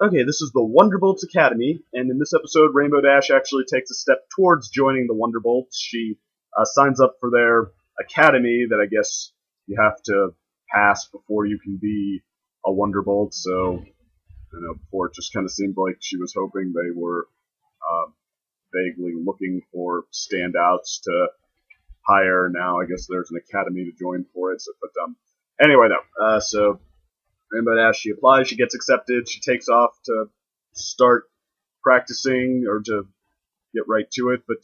Okay, this is the Wonderbolts Academy, and in this episode, Rainbow Dash actually takes a step towards joining the Wonderbolts. She signs up for their academy that I guess you have to pass before you can be a Wonderbolt. So, before it just kind of seemed like she was hoping they were uh, vaguely looking for standouts to hire. Now I guess there's an academy to join for it. So, but anyway, though, so Rainbow Dash, she applies, she gets accepted, she takes off to start practicing or to get right to it. But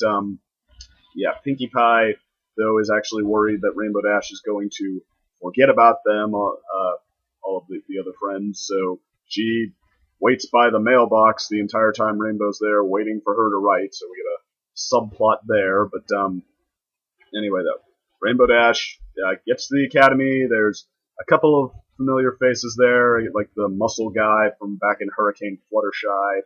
yeah, Pinkie Pie though is actually worried that Rainbow Dash is going to forget about them, all of the other friends. So she waits by the mailbox the entire time Rainbow's there, waiting for her to write. So we get a subplot there. But anyway, though, Rainbow Dash gets to the academy. There's a couple of familiar faces there, like the muscle guy from back in Hurricane Fluttershy.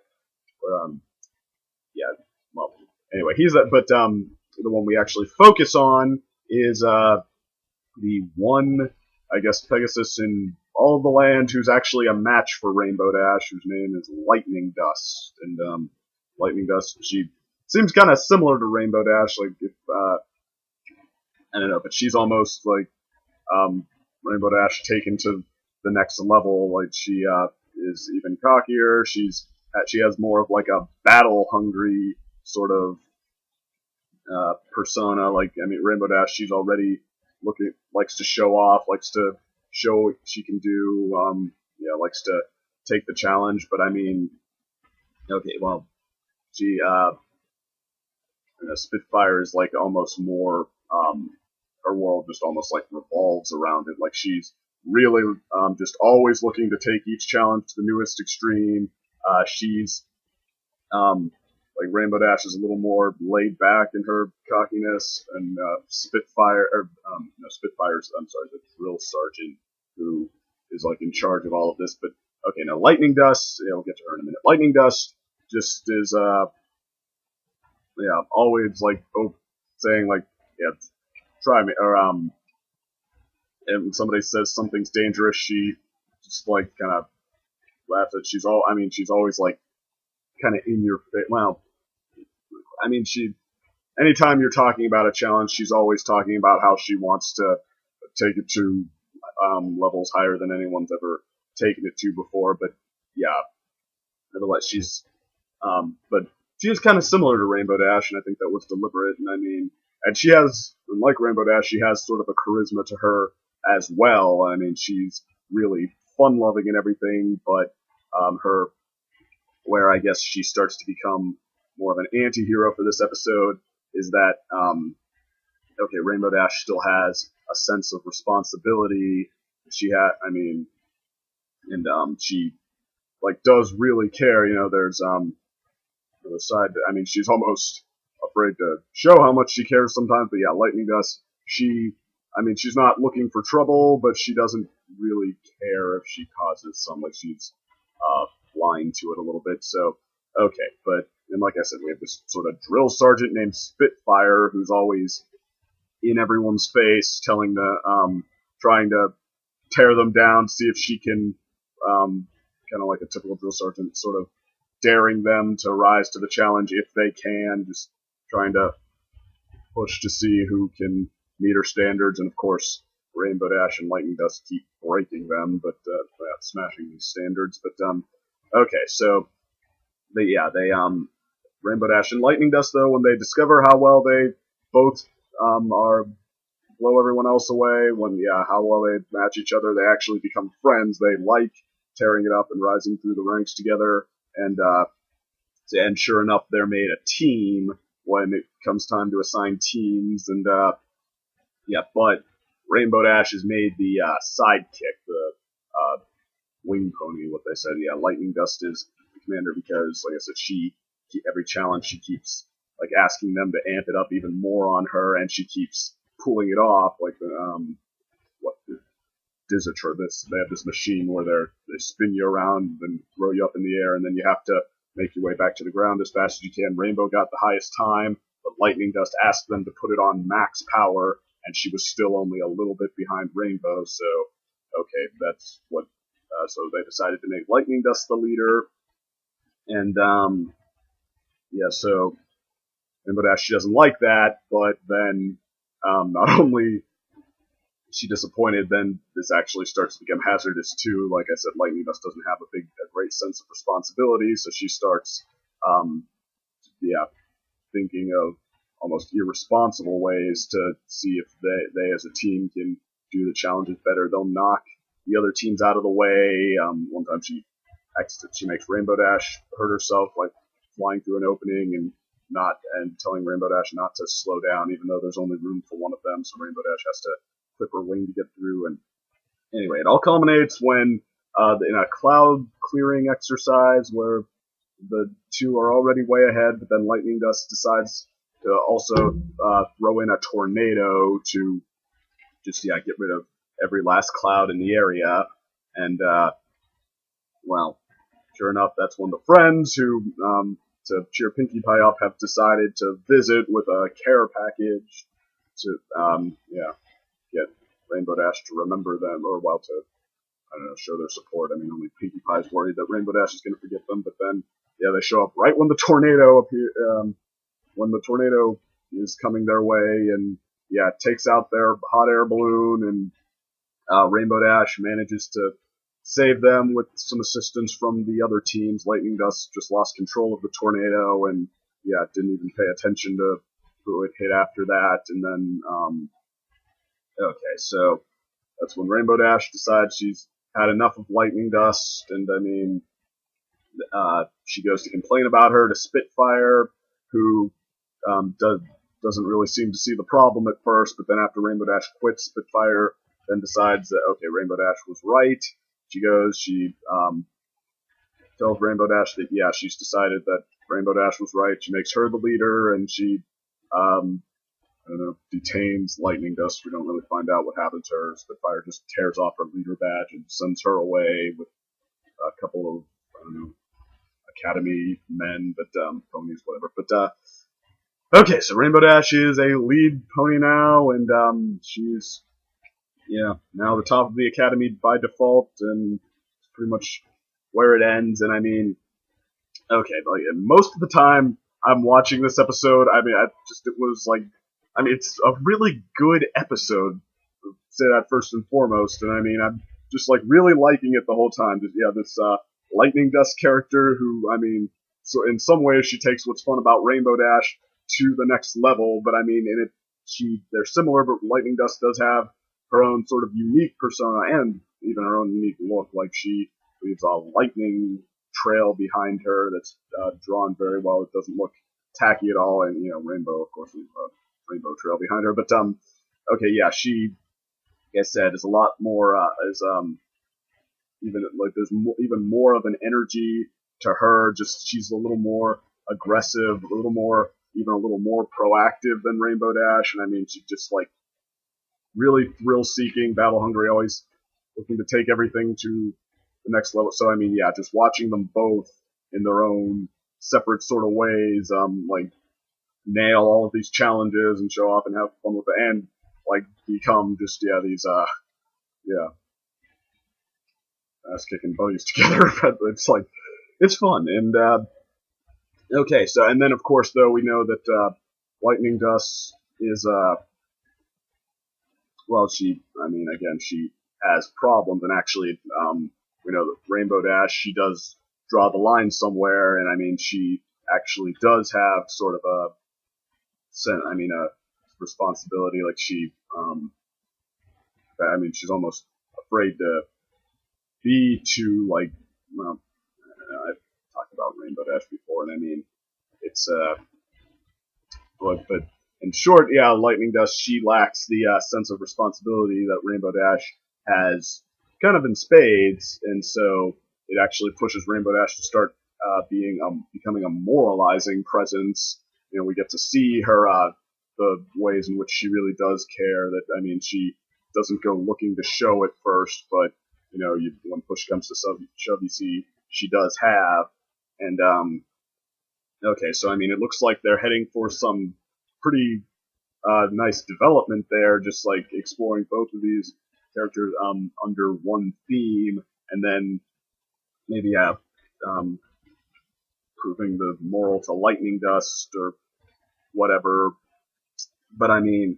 Yeah, well, anyway, he's that. But the one we actually focus on is the one, I guess, Pegasus in all of the land who's actually a match for Rainbow Dash, whose name is Lightning Dust. And Lightning Dust, she seems kind of similar to Rainbow Dash. Like, if I don't know, but she's almost like Rainbow Dash taken to the next level. Like, she is even cockier. She has more of like a battle hungry sort of persona. Like, I mean, Rainbow Dash, she's already likes to show off, likes to show what she can do. Likes to take the challenge. But I mean, okay, well, she Spitfire is like almost more. Her world just almost like revolves around it. Like, she's really just always looking to take each challenge to the newest extreme. She's like, Rainbow Dash is a little more laid back in her cockiness, and Spitfire's the drill sergeant who is like in charge of all of this. But okay, now Lightning Dust, we'll get to her in a minute. Lightning Dust just is always like saying like, yeah, try me, or and when somebody says something's dangerous, she just like kind of laughs at. She's always like kind of in your face. Well, I mean, anytime you're talking about a challenge, she's always talking about how she wants to take it to levels higher than anyone's ever taken it to before. But yeah, nevertheless, but she is kind of similar to Rainbow Dash, and I think that was deliberate. And I mean, and she has, like Rainbow Dash, she has sort of a charisma to her as well. I mean, she's really fun-loving and everything, but where I guess she starts to become more of an anti-hero for this episode is that, Rainbow Dash still has a sense of responsibility. She like does really care. There's the side. I mean, she's almost afraid to show how much she cares sometimes. But yeah, Lightning Dust, she's not looking for trouble, but she doesn't really care if she causes some. Like, she's blind to it a little bit. So okay, and like I said, we have this sort of drill sergeant named Spitfire who's always in everyone's face, trying to tear them down, see if she can, kind of like a typical drill sergeant, sort of daring them to rise to the challenge if they can, just trying to push to see who can meet her standards. And of course, Rainbow Dash and Lightning Dust keep breaking them, but smashing these standards. But okay, so they Rainbow Dash and Lightning Dust, though, when they discover how well they both are blow everyone else away, how well they match each other, they actually become friends. They like tearing it up and rising through the ranks together. And sure enough, they're made a team when it comes time to assign teams. And but Rainbow Dash is made the sidekick, the wing pony, what they said. Yeah, Lightning Dust is the commander because, like I said, every challenge she keeps like asking them to amp it up even more on her, and she keeps pulling it off. Like Dizitor, they have this machine where they spin you around and throw you up in the air, and then you have to make your way back to the ground as fast as you can. Rainbow got the highest time, but Lightning Dust asked them to put it on max power, and she was still only a little bit behind Rainbow. So okay, that's what. So they decided to make Lightning Dust the leader, And yeah, so Rainbow Dash, she doesn't like that, but then not only is she disappointed, then this actually starts to become hazardous too. Like I said, Lightning Dust doesn't have a great sense of responsibility, so she starts, yeah, thinking of almost irresponsible ways to see if they as a team can do the challenges better. They'll knock the other teams out of the way. One time she makes Rainbow Dash hurt herself, like flying through an opening and telling Rainbow Dash not to slow down, even though there's only room for one of them. So Rainbow Dash has to clip her wing to get through. And anyway, it all culminates when in a cloud clearing exercise where the two are already way ahead, but then Lightning Dust decides to also throw in a tornado to just get rid of every last cloud in the area. And well, sure enough, that's when the friends who to cheer Pinkie Pie up have decided to visit with a care package to get Rainbow Dash to remember them, or to I don't know, show their support. I mean, only Pinkie Pie's worried that Rainbow Dash is going to forget them, but then they show up right when the tornado is coming their way, and takes out their hot air balloon, and Rainbow Dash manages to save them with some assistance from the other teams. Lightning Dust just lost control of the tornado and didn't even pay attention to who it hit after that. And then okay, so that's when Rainbow Dash decides she's had enough of Lightning Dust, and I mean she goes to complain about her to Spitfire, who doesn't really seem to see the problem at first, but then after Rainbow Dash quits, Spitfire then decides that okay, Rainbow Dash was right. She tells Rainbow Dash that she's decided that Rainbow Dash was right. She makes her the leader, and she I don't know, detains Lightning Dust. We don't really find out what happened to her. Spitfire just tears off her leader badge and sends her away with a couple of, I don't know, Academy men, but ponies, whatever. But okay, so Rainbow Dash is a lead pony now, and she's now the top of the Academy by default, and it's pretty much where it ends. And I mean, okay, like most of the time I'm watching this episode, I mean, it's a really good episode. Say that first and foremost, and I mean, I'm just like really liking it the whole time. Just, this Lightning Dust character who, I mean, so in some ways she takes what's fun about Rainbow Dash to the next level. But I mean, they're similar, but Lightning Dust does have her own sort of unique persona and even her own unique look. Like she leaves a lightning trail behind her that's drawn very well. It doesn't look tacky at all, and Rainbow, of course, leaves a rainbow trail behind her. But okay, she, like I said, is a lot more even like there's even more of an energy to her. Just she's a little more aggressive, a little more proactive than Rainbow Dash, and I mean she's just like really thrill-seeking, battle-hungry, always looking to take everything to the next level. So I mean, just watching them both in their own separate sort of ways, like nail all of these challenges and show off and have fun with it, and like become just these ass kicking buddies together. But it's like it's fun. And okay, so and then of course though we know that Lightning Dust is she has problems, and actually we know that Rainbow Dash, she does draw the line somewhere, and I mean she actually does have sort of a responsibility. Like she she's almost afraid to be too like I've talked about Rainbow Dash before, and I mean it's but in short, Lightning Dust, she lacks the sense of responsibility that Rainbow Dash has kind of in spades, and so it actually pushes Rainbow Dash to start becoming a moralizing presence. We get to see her the ways in which she really does care. That I mean, she doesn't go looking to show it first, but when push comes to shove, you see she does have. And okay, so I mean, it looks like they're heading for some pretty nice development there, just like exploring both of these characters under one theme, and then maybe proving the moral to Lightning Dust or whatever. But I mean,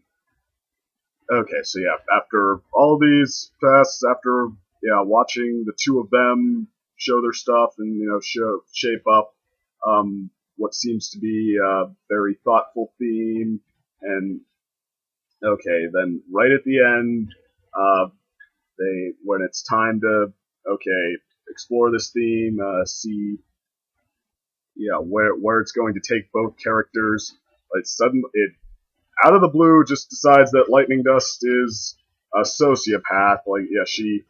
okay, so yeah, after all these tests, after watching the two of them show their stuff and shape up what seems to be a very thoughtful theme, and okay, then right at the end, when it's time to explore this theme, see where it's going to take both characters. It out of the blue just decides that Lightning Dust is a sociopath. She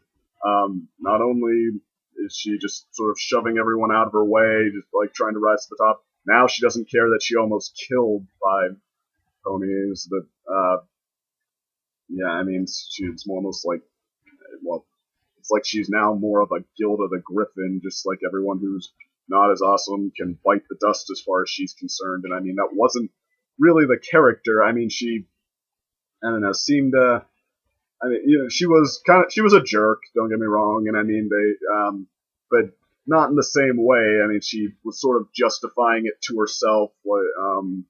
not only is she just sort of shoving everyone out of her way, just like trying to rise to the top. Now she doesn't care that she almost killed 5 ponies. That I mean, it's almost like, well, it's like she's now more of a guild of the Griffin, just like everyone who's not as awesome can bite the dust as far as she's concerned. And I mean, that wasn't really the character. I mean, I don't know, seemed I mean, she was a jerk, don't get me wrong, and I mean, but not in the same way. I mean, she was sort of justifying it to herself, everyone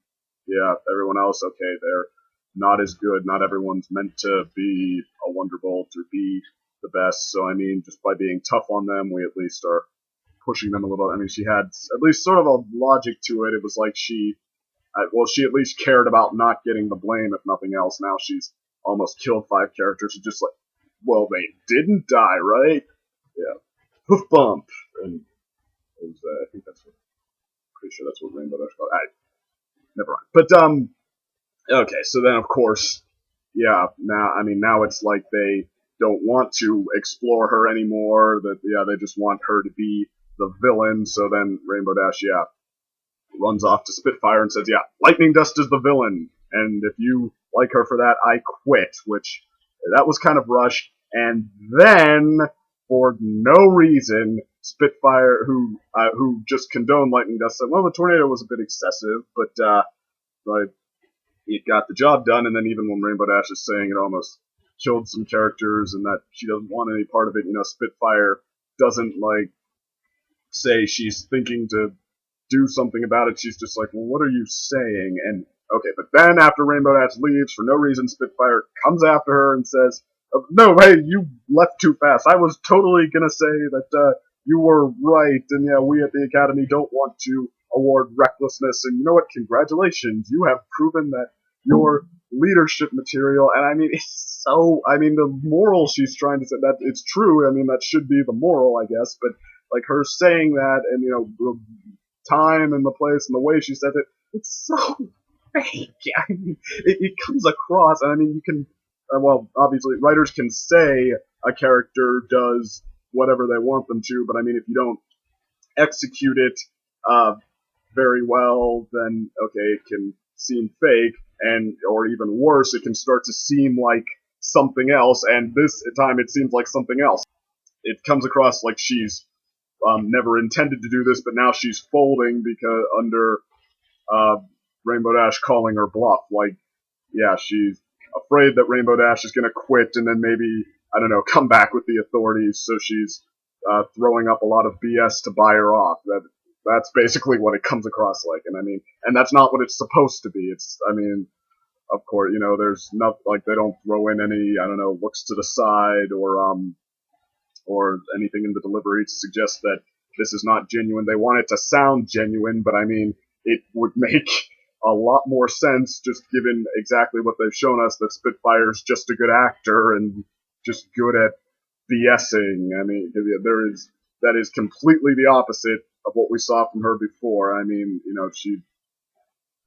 else, okay, they're not as good, not everyone's meant to be a Wonderbolt or be the best, so I mean, just by being tough on them, we at least are pushing them a little. I mean, she had at least sort of a logic to it. It was like she at least cared about not getting the blame, if nothing else. Now she's almost killed 5 characters. It's just like, well, they didn't die, right? Yeah. Hoof bump. And it was, I think pretty sure that's what Rainbow Dash called. Never mind. But, okay, so then, of course, now it's like they don't want to explore her anymore. They just want her to be the villain. So then Rainbow Dash, runs off to Spitfire and says, Lightning Dust is the villain, and if you like her for that, I quit, which, that was kind of rushed. And then, for no reason, Spitfire, who just condoned Lightning Dust, said, well, the tornado was a bit excessive, but it got the job done. And then even when Rainbow Dash is saying it almost killed some characters and that she doesn't want any part of it, Spitfire doesn't, say she's thinking to do something about it. She's just like, well, what are you saying? And okay, but then after Rainbow Dash leaves, for no reason, Spitfire comes after her and says, no, hey, you left too fast. I was totally gonna say that you were right, and we at the Academy don't want to award recklessness, and you know what, congratulations, you have proven that you're leadership material. And I mean, the moral she's trying to say, that it's true, I mean, that should be the moral, I guess, but her saying that, and the time and the place and the way she said it, it's so fake. I mean, it comes across, and I mean, you can, obviously, writers can say a character does whatever they want them to, but I mean, if you don't execute it very well, then, okay, it can seem fake, or even worse, it can start to seem like something else, and this time it seems like something else. It comes across like she's never intended to do this, but now she's folding because under Rainbow Dash calling her bluff. She's afraid that Rainbow Dash is going to quit and then maybe, I don't know, come back with the authorities, so she's throwing up a lot of BS to buy her off. That's basically what it comes across like, and I mean, and that's not what it's supposed to be. Of course, there's not, they don't throw in any, I don't know, looks to the side or anything in the delivery to suggest that this is not genuine. They want it to sound genuine, but I mean, it would make a lot more sense just given exactly what they've shown us, that Spitfire's just a good actor and just good at BSing. I mean, that is completely the opposite of what we saw from her before. I mean,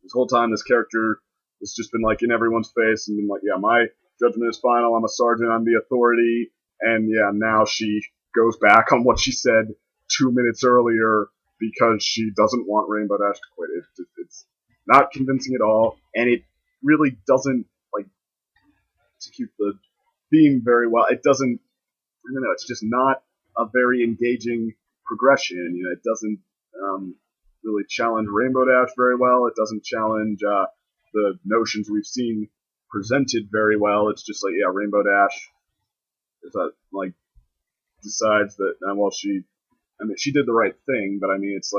this whole time this character has just been in everyone's face and been like, my judgment is final, I'm a sergeant, I'm the authority. And now she goes back on what she said 2 minutes earlier because she doesn't want Rainbow Dash to quit. It's not convincing at all, and it really doesn't execute the theme very well. It doesn't. I don't know. It's just not a very engaging progression. It doesn't really challenge Rainbow Dash very well. It doesn't challenge the notions we've seen presented very well. It's just Rainbow Dash decides that she did the right thing, but I mean, it's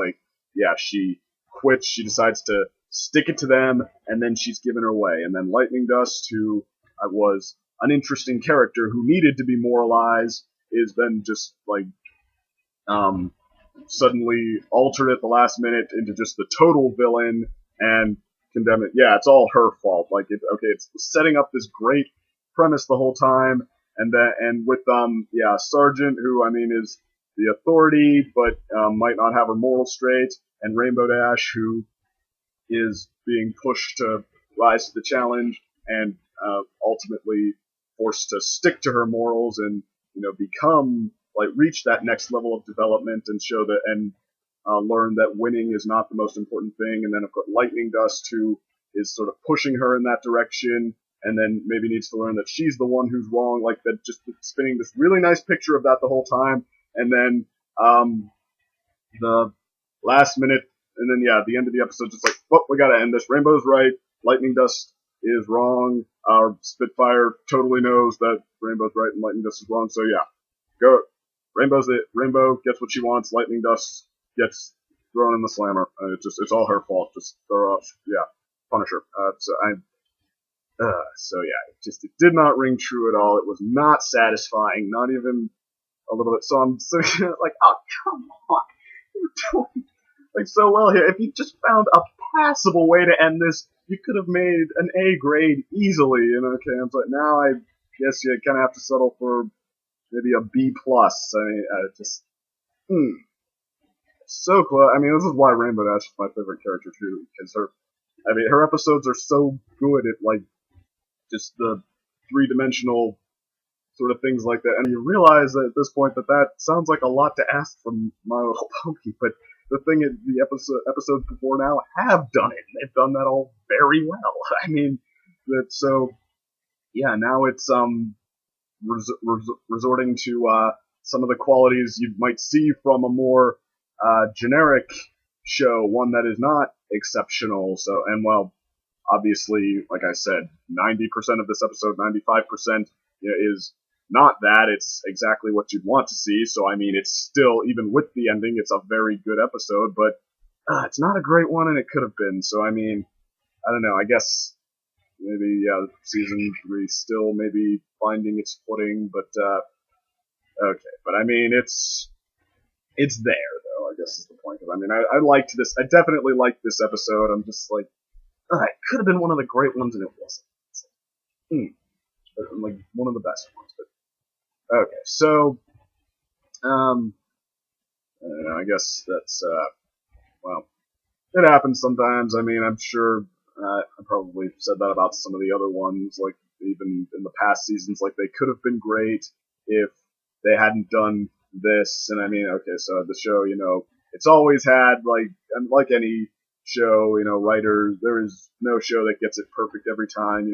yeah, she quits. She decides to stick it to them, and then she's given her way. And then Lightning Dust, who was an interesting character who needed to be moralized, is then just like suddenly altered at the last minute into just the total villain and condemn it. Yeah, it's all her fault. Like, it's setting up this great premise the whole time, and with Sergeant, who is the authority, but might not have her morals straight, and Rainbow Dash, who is being pushed to rise to the challenge and ultimately forced to stick to her morals and become reach that next level of development and show that and learn that winning is not the most important thing. And then of course Lightning Dust, who is sort of pushing her in that direction, and then maybe needs to learn that she's the one who's wrong. Like that, just spinning this really nice picture of that the whole time. And then the last minute, and then at the end of the episode, just like, well, we gotta end this. Rainbow's right. Lightning Dust is wrong. Our Spitfire totally knows that Rainbow's right and Lightning Dust is wrong. So yeah, go. Rainbow gets what she wants. Lightning Dust gets thrown in the slammer. It's all her fault. Just throw her off. Yeah, punish her. It did not ring true at all. It was not satisfying, not even a little bit. So I'm like, oh come on, you're doing so well here. If you just found a passable way to end this, you could have made an A grade easily. And okay, I'm like, now I guess you kind of have to settle for maybe a B plus. So close. This is why Rainbow Dash is my favorite character too, because her episodes are so good at just the three-dimensional sort of things like that, and you realize at this point that sounds like a lot to ask from My Little Pony, but the thing is, the episodes before now have done it. They've done that all very well. Now it's resorting to some of the qualities you might see from a more generic show, one that is not exceptional. So, obviously, like I said, 90% of this episode, 95%, is not that. It's exactly what you'd want to see. So, it's still, even with the ending, it's a very good episode, but it's not a great one, and it could have been. So, I don't know. I guess maybe, season 3 still maybe finding its footing, but, okay. But, it's there, though, I guess is the point. I liked this. I definitely liked this episode. I'm just like, it could have been one of the great ones, and it wasn't. One of the best ones, but okay. So, I guess that's it happens sometimes. I'm sure I probably said that about some of the other ones, like even in the past seasons, like they could have been great if they hadn't done this. And okay, so the show, it's always had like any show, writers, there is no show that gets it perfect every time.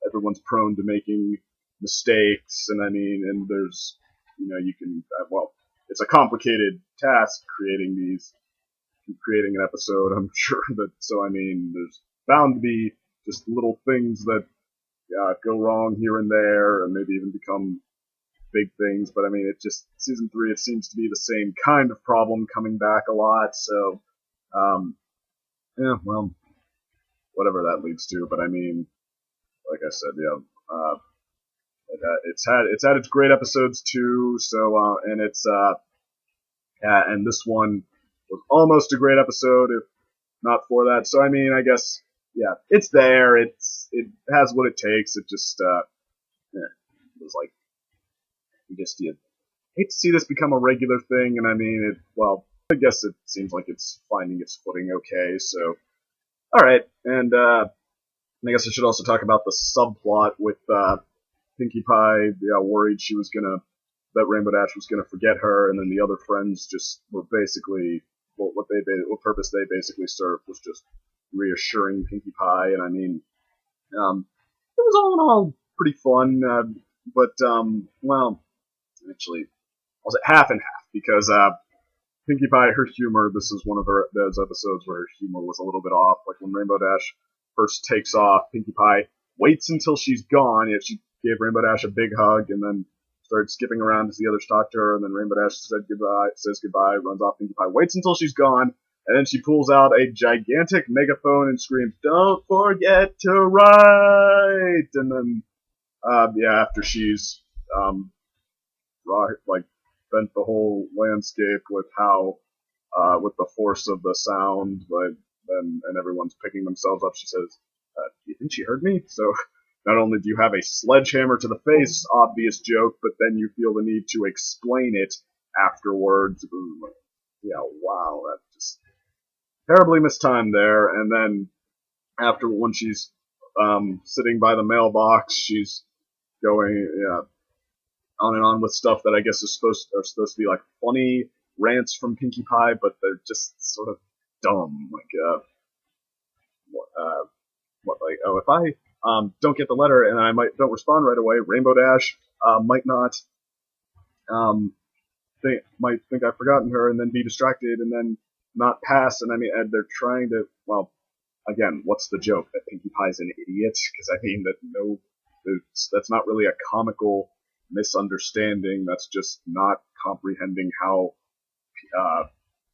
Everyone's prone to making mistakes, and and there's, you can, it's a complicated task creating an episode, I'm sure there's bound to be just little things that go wrong here and there, and maybe even become big things, but season 3, it seems to be the same kind of problem coming back a lot, so, whatever that leads to, but like I said, it's had its great episodes too. So and it's and this one was almost a great episode, if not for that. So I guess it's there. It has what it takes. It just it was like you hate to see this become a regular thing, and I guess it seems like it's finding its footing okay. So all right, and I guess I should also talk about the subplot with Pinkie Pie, worried that Rainbow Dash was gonna forget her, and then the other friends just were basically, what purpose they basically served was just reassuring Pinkie Pie, and it was all in all pretty fun, but actually, I'll say half and half, because Pinkie Pie, her humor, this is one of those episodes where her humor was a little bit off, like when Rainbow Dash first takes off, Pinkie Pie waits until she's gone. She gave Rainbow Dash a big hug and then starts skipping around as the others talk to her, and then Rainbow Dash says goodbye, runs off. Pinkie Pie waits until she's gone, and then she pulls out a gigantic megaphone and screams, "Don't forget to write!" And then, after she's, bent the whole landscape with how, with the force of the sound, and everyone's picking themselves up, she says, "Do you think she heard me?" So, not only do you have a sledgehammer to the face, obvious joke, but then you feel the need to explain it afterwards. Yeah, wow, that just terribly mistimed there. And then when she's sitting by the mailbox, she's going on and on with stuff that I guess are supposed to be like funny rants from Pinkie Pie, but they're just sort of dumb. Like, if I don't get the letter and I don't respond right away, Rainbow Dash might think I've forgotten her and then be distracted and then not pass. And I mean, and they're trying to, well, again, what's the joke? That Pinkie Pie's an idiot? Because I mean, that's not really a comical misunderstanding. That's just not comprehending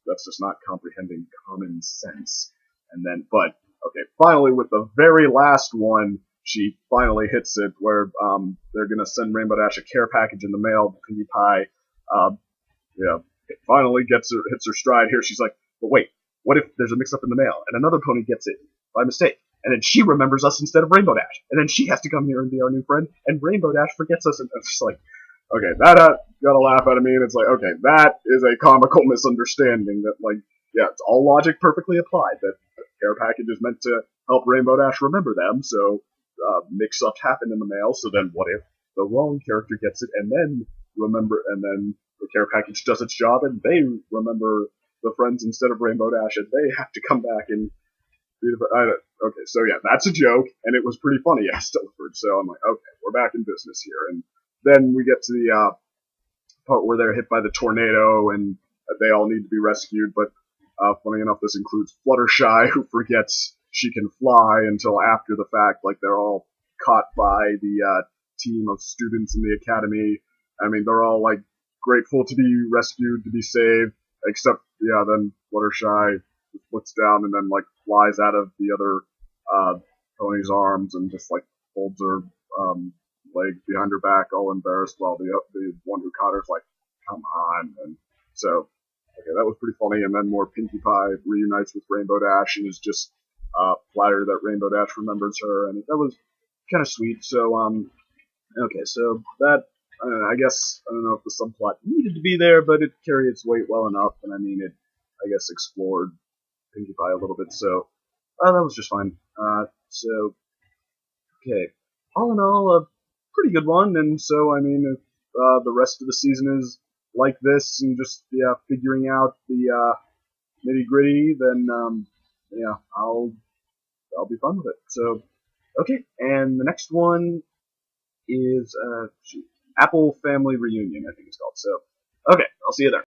that's just not comprehending common sense. And then, finally, with the very last one, she finally hits it where they're gonna send Rainbow Dash a care package in the mail. Pinkie Pie, it finally hits her stride. Here she's like, but wait, what if there's a mix-up in the mail and another pony gets it by mistake, and then she remembers us instead of Rainbow Dash, and then she has to come here and be our new friend, and Rainbow Dash forgets us, and it's just like, okay, that got a laugh out of me, and it's like, okay, that is a comical misunderstanding that, like, yeah, it's all logic perfectly applied, that the care package is meant to help Rainbow Dash remember them, so mix-ups happen in the mail, so then what if the wrong character gets it, and then the care package does its job, and they remember the friends instead of Rainbow Dash, and they have to come back and be okay, so yeah, that's a joke, and it was pretty funny as delivered, so I'm like, okay, we're back in business here, and then we get to the part where they're hit by the tornado, and they all need to be rescued, but funny enough, this includes Fluttershy, who forgets she can fly until after the fact, like they're all caught by the team of students in the academy. I mean, they're all, like, grateful to be rescued, to be saved, except, then Fluttershy looks down and then, like, flies out of the other pony's arms and just, like, folds her legs behind her back, all embarrassed, while the one who caught her's like, come on. And so, okay, that was pretty funny. And then more Pinkie Pie reunites with Rainbow Dash and is just flattered that Rainbow Dash remembers her, and that was kind of sweet. So, okay, so that, I guess, I don't know if the subplot needed to be there, but it carried its weight well enough, and I mean, it, I guess, explored Pinkie Pie a little bit, so that was just fine. So, okay, all in all, a pretty good one, and so, I mean, if the rest of the season is like this, and just, figuring out the nitty-gritty, then, I'll be fun with it. So, okay, and the next one is, Apple Family Reunion, I think it's called. So, okay, I'll see you there.